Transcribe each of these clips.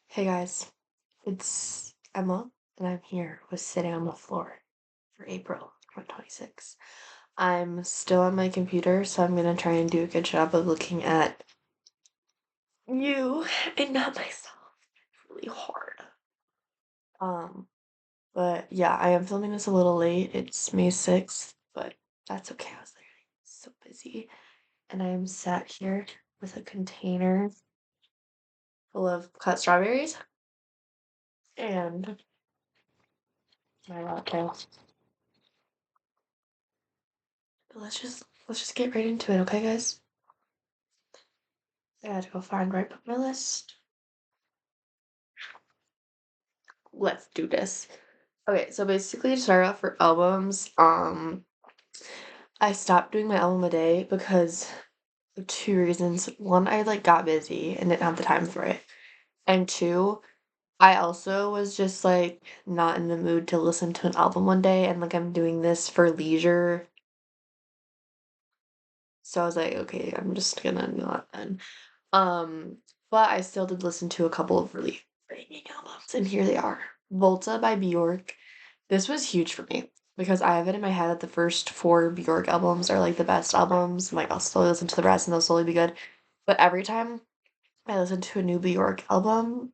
Hey guys, it's Emma, and I'm here with Sitting on the Floor for April 2026. I'm still on my computer, so I'm gonna try and do a good job of looking at you and not myself. It's really hard. Um, but yeah, I am filming this a little late. It's May 6th, but that's okay. I was literally so busy. And I am sat here with a container full of cut strawberries and my latte. But let's just get right into it, okay, guys? I gotta go find right up my list. Let's do this. Okay, so basically to start off for albums, I stopped doing my album a day because of two reasons. One, I like got busy and didn't have the time for it. And two, I also was just like not in the mood to listen to an album one day and like I'm doing this for leisure. So I was like, okay, I'm just gonna do that then. Um, but I still did listen to a couple of really banging albums, and here they are. Volta by Bjork. This was huge for me because I have it in my head that the first four Bjork albums are like the best albums. I'm like, I'll slowly listen to the rest and they'll slowly be good. But every time I listen to a new Bjork album,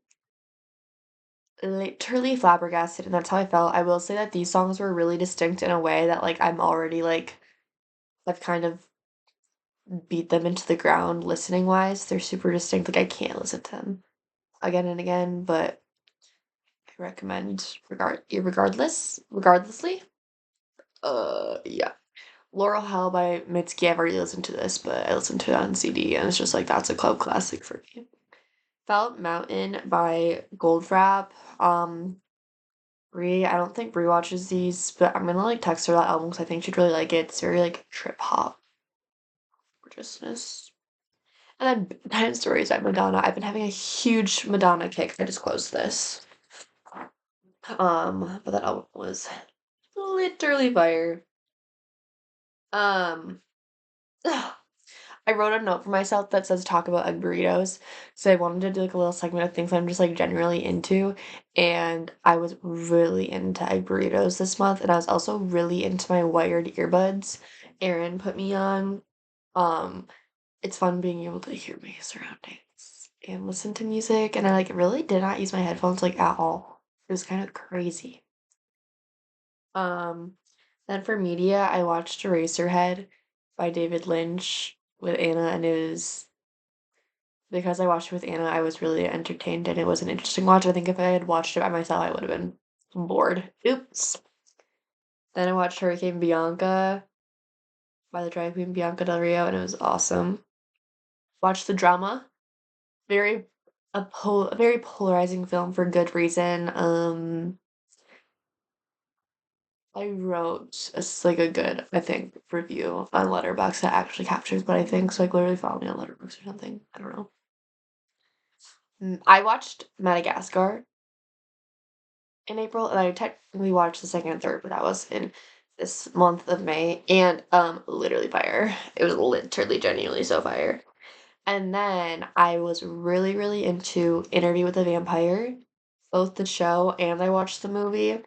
literally flabbergasted, and that's how I felt. I will say that these songs were really distinct in a way that like I'm already like I've kind of beat them into the ground listening wise. They're super distinct. Like I can't listen to them again and again, but I recommend regardlessly. Yeah. Laurel Hell by Mitski. I've already listened to this, but I listened to it on CD, and it's just like that's a club classic for me. Felt Mountain by Goldfrapp. Um, Brie. I don't think Brie watches these, but I'm gonna like text her that album because I think she'd really like it. It's very like trip hop gorgeousness. And then Bedtime Stories by Madonna. I've been having a huge Madonna kick. I just closed this. But that album was literally fire. Um, I wrote a note for myself that says talk about egg burritos. So I wanted to do like a little segment of things I'm just like generally into. And I was really into egg burritos this month. And I was also really into my wired earbuds Aaron put me on. Um, it's fun being able to hear my surroundings and listen to music. And I like really did not use my headphones like at all. It was kind of crazy. Um, then for media, I watched Eraserhead by David Lynch with Anna, and it was because I watched it with Anna, I was really entertained and it was an interesting watch. I think if I had watched it by myself, I would have been bored. Oops. Then I watched Hurricane Bianca by the drag queen Bianca Del Rio, and it was awesome. Watched the drama. Very a very polarizing film for good reason. I wrote like a good, I think, review on Letterboxd that actually captures what I think. So like literally follow me on Letterboxd or something. I don't know. I watched Madagascar in April, and I technically watched the second and third, but that was in this month of May, and literally fire. It was literally genuinely so fire. And then I was really, really into Interview with the Vampire, both the show and I watched the movie.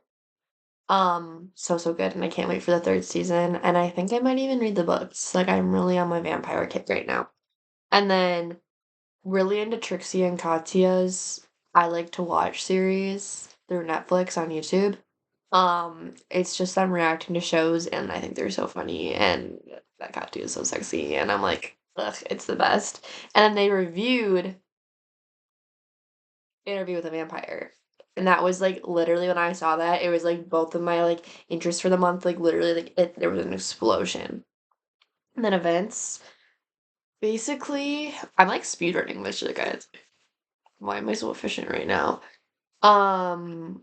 So good, and I can't wait for the third season, and I think I might even read the books. Like, I'm really on my vampire kick right now. And then really into Trixie and Katya's I Like to Watch series through Netflix on YouTube. It's just them reacting to shows, and I think they're so funny, and that Katya is so sexy, and I'm like, ugh, it's the best. And then they reviewed Interview with a Vampire. And that was like literally when I saw that, it was like both of my like interests for the month, like literally like there was an explosion. And then events. Basically, I'm like speedrunning this shit, guys. Why am I so efficient right now? Um,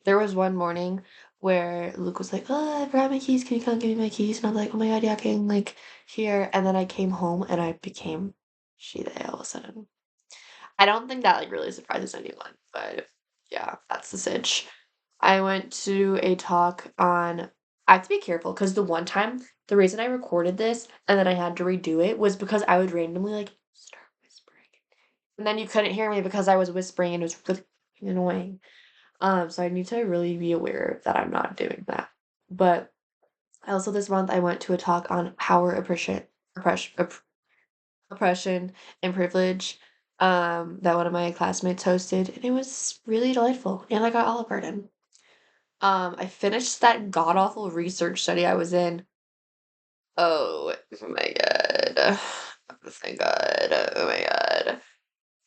there was one morning where Luke was like, "Oh, I forgot my keys. Can you come give me my keys?" And I'm like, "Oh my god, yeah, I can like here." And then I came home and I became Shide all of a sudden. I don't think that like really surprises anyone, but yeah, that's the sitch. I went to a talk on I have to be careful because the one time the reason I recorded this and then I had to redo it was because I would randomly like start whispering and then you couldn't hear me because I was whispering and it was really annoying. So I need to really be aware that I'm not doing that. But also this month I went to a talk on power oppression and privilege that one of my classmates hosted, and it was really delightful. And I got Olive Garden. I finished that god awful research study I was in. Oh my god. Oh my god. Oh my god.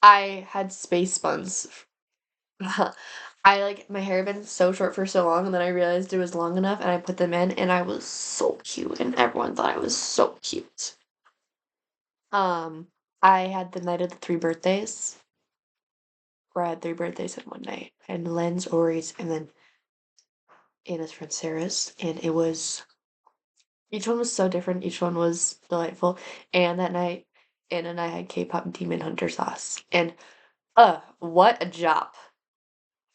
I had space buns. I like my hair had been so short for so long, and then I realized it was long enough, and I put them in, and I was so cute, and everyone thought I was so cute. Um, I had the night of the three birthdays, where I had three birthdays in one night, and Len's, Ori's, and then Anna's friend Sarah's, and it was each one was so different. Each one was delightful, and that night, Anna and I had K-pop Demon Hunter sauce, and what a job!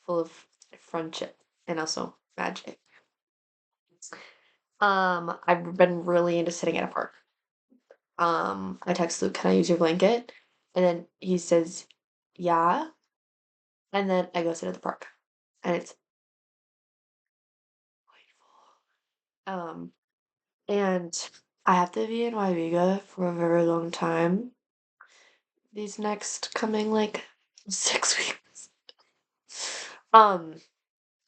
Full of friendship and also magic. I've been really into sitting at a park. I text Luke, "Can I use your blanket?" And then he says, "Yeah." And then I go sit at the park, and it's delightful. And I have to be in Waiviga for a very long time. These next coming like 6 weeks. Um,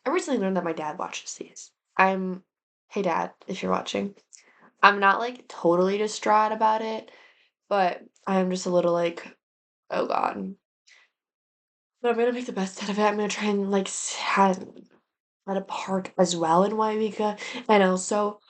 I recently learned that my dad watches these. Hey dad, if you're watching. I'm not like totally distraught about it, but I'm just a little like, oh God. But I'm gonna make the best out of it. I'm gonna try and like have at a park as well in Waimika, and also,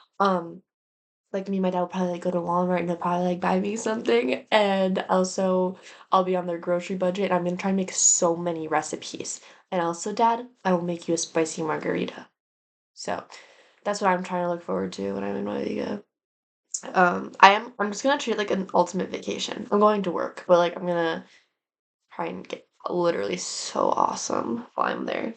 like me and my dad will probably like go to Walmart and he'll probably like buy me something, and also I'll be on their grocery budget. And I'm gonna try and make so many recipes, and also, Dad, I will make you a spicy margarita. So that's what I'm trying to look forward to when I'm in Waimika. I'm just gonna treat it like an ultimate vacation. I'm going to work, but like I'm gonna try and get literally so awesome while I'm there.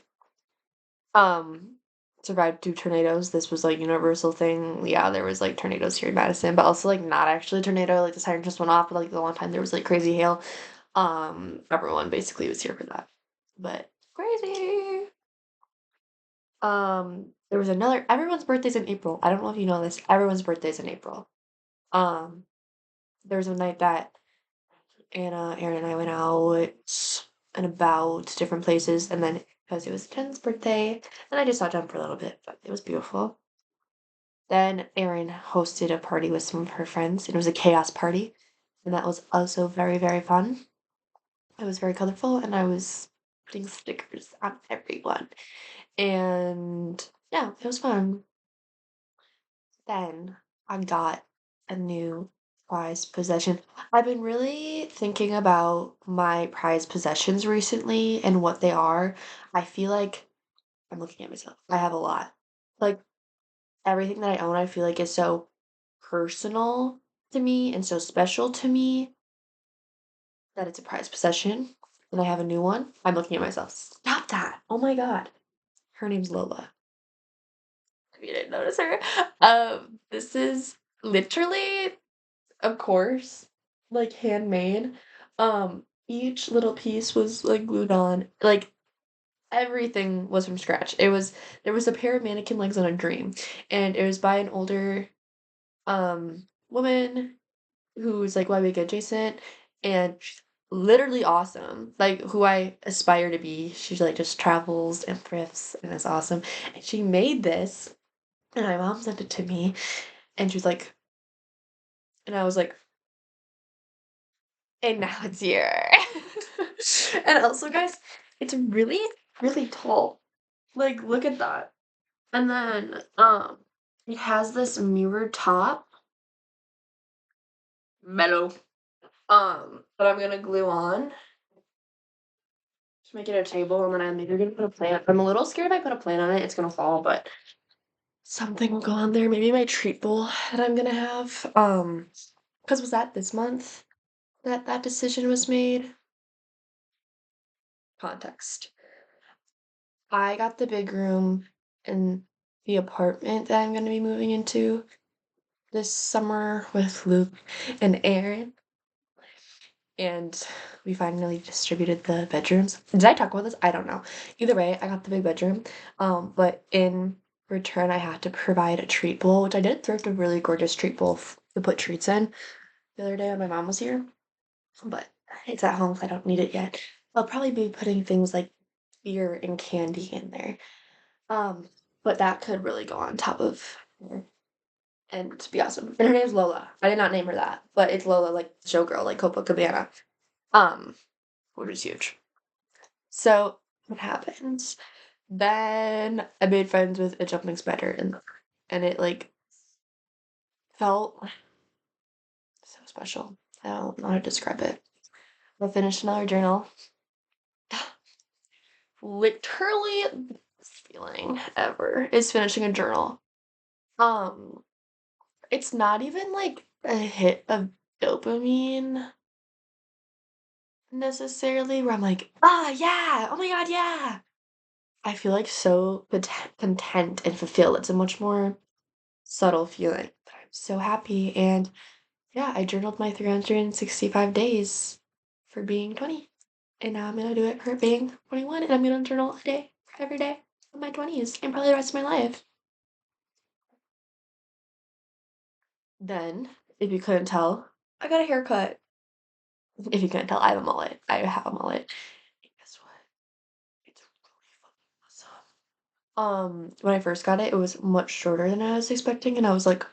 Um, Survived 2 tornadoes. This was, like, universal thing. Yeah, there was, like, tornadoes here in Madison, but also, like, not actually a tornado, like, the siren just went off, but, like, the one time there was, like, crazy hail. Everyone basically was here for that. But crazy. There was another everyone's birthday's in April. I don't know if you know this. Everyone's birthday's in April. Um, there was a night that Anna, Aaron, and I went out and about different places, and then because it was Jen's birthday, and I just saw Jen for a little bit, but it was beautiful. Then Erin hosted a party with some of her friends. It was a chaos party, and that was also very, very fun. It was very colorful, and I was putting stickers on everyone. And yeah, it was fun. Then I got a new prized possession. I've been really thinking about my prized possessions recently and what they are. I feel like I'm looking at myself. I have a lot. Like everything that I own, I feel like is so personal to me and so special to me that it's a prized possession. And I have a new one. I'm looking at myself. Stop that. Oh my god. Her name's Lola. If you didn't notice her. This is literally, of course, like handmade. Each little piece was like glued on. Like everything was from scratch. There was a pair of mannequin legs on a dream, and it was by an older woman who's like YWG adjacent, and she's literally awesome. Like who I aspire to be. She like just travels and thrifts and is awesome. And she made this, and my mom sent it to me, and she was like, and I was like, and now it's here. And also, guys, it's really, really tall. Like, look at that. And then, it has this mirrored top. Metal. That I'm gonna glue on to make it a table, and then I'm maybe gonna put a plant. I'm a little scared if I put a plant on it, it's gonna fall, but something will go on there. Maybe my treat bowl that I'm gonna have. Because was that this month that that decision was made? Context. I got the big room in the apartment that I'm gonna be moving into this summer with Luke and Aaron. and we finally distributed the bedrooms. Did I talk about this? I don't know. Either way, I got the big bedroom. But in return, I had to provide a treat bowl, which I did thrift a really gorgeous treat bowl to put treats in the other day when my mom was here. But it's at home, so I don't need it yet. I'll probably be putting things like beer and candy in there. Um, but that could really go on top of her and be awesome. And her name's Lola. I did not name her that, but it's Lola, like the showgirl, like Copacabana. Um, which is huge. So what happens? Then I made friends with a jumping spider and it like felt so special. I don't know how to describe it. I finished another journal. Literally the best feeling ever is finishing a journal. Um, it's not even like a hit of dopamine necessarily where I'm like, ah, yeah, oh my God, yeah. I feel like so content and fulfilled. It's a much more subtle feeling, but I'm so happy. And yeah, I journaled my 365 days for being 20. And now I'm gonna do it for being 21, and I'm gonna journal a day every day of my 20s and probably the rest of my life. Then, if you couldn't tell, I got a haircut. If you couldn't tell, I have a mullet. I have a mullet. And guess what? It's really fucking awesome. When I first got it, it was much shorter than I was expecting, and I was like,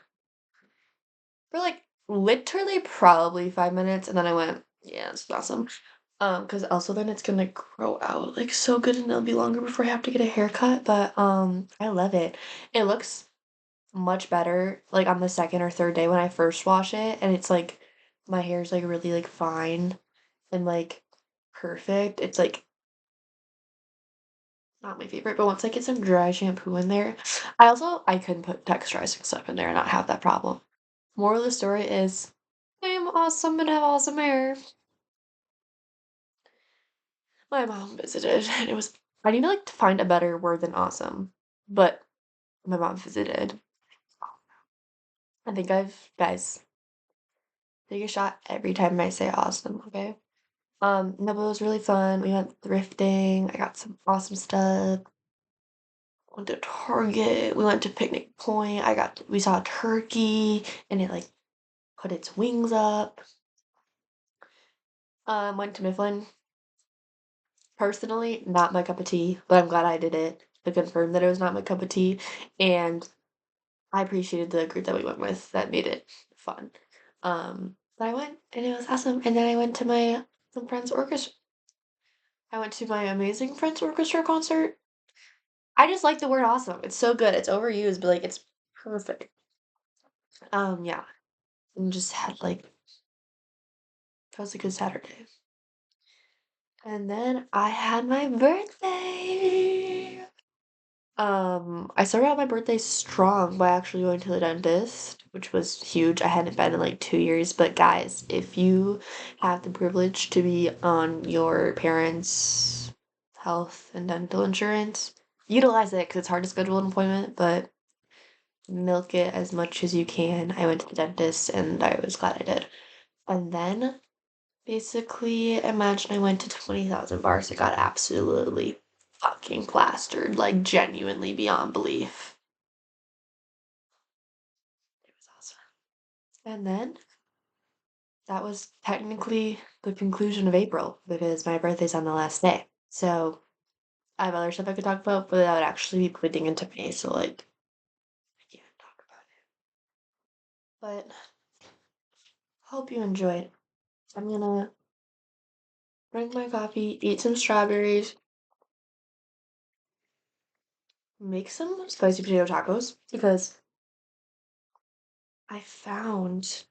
for like literally probably 5 minutes, and then I went, yeah, it's awesome. Because also then it's gonna grow out like so good, and it'll be longer before I have to get a haircut. But I love it. It looks much better like on the second or third day when I first wash it, and it's like my hair's like really like fine and like perfect. It's like not my favorite, but once I get some dry shampoo in there, I couldn't put texturizing stuff in there and not have that problem. Moral of the story is I am awesome and have awesome hair. My mom visited and it was I need to like to find a better word than awesome. But my mom visited. I think I've guys take a shot every time I say awesome, okay? No, but it was really fun. We went thrifting. I got some awesome stuff. Went to Target. We went to Picnic Point. We saw a turkey and it like put its wings up. Went to Mifflin. Personally, not my cup of tea, but I'm glad I did it to confirm that it was not my cup of tea. And I appreciated the group that we went with that made it fun. But I went and it was awesome. And then I went to my some friends orchestra. I went to my amazing friends orchestra concert. I just like the word awesome. It's so good. It's overused, but like it's perfect. Yeah. And just had like that was a good Saturday. And then I had my birthday. I started out my birthday strong by actually going to the dentist, which was huge. I hadn't been in like 2 years, but guys, if you have the privilege to be on your parents' health and dental insurance, utilize it because it's hard to schedule an appointment, but milk it as much as you can. I went to the dentist and I was glad I did. And then basically, imagine I went to 20,000 bars. It got absolutely fucking plastered, like genuinely beyond belief. It was awesome. And then that was technically the conclusion of April because my birthday's on the last day. So I have other stuff I could talk about, but that would actually be bleeding into May. So like, I can't talk about it. But hope you enjoyed. I'm gonna drink my coffee, eat some strawberries, make some spicy potato tacos because I found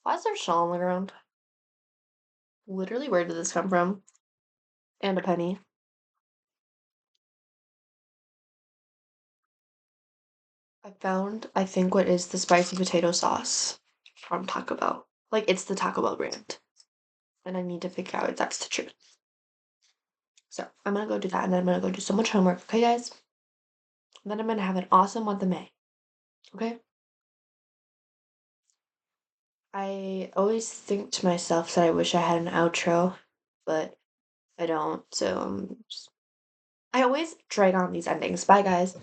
why is there shell on the ground? Literally, where did this come from? And a penny. I found, I think, what is the spicy potato sauce from Taco Bell. Like, it's the Taco Bell brand. And I need to figure out if that's the truth. So, I'm gonna go do that, and then I'm gonna go do so much homework, okay, guys? And then I'm gonna have an awesome month of May, okay? I always think to myself that I wish I had an outro, but I don't. So I always drag on these endings. Bye, guys.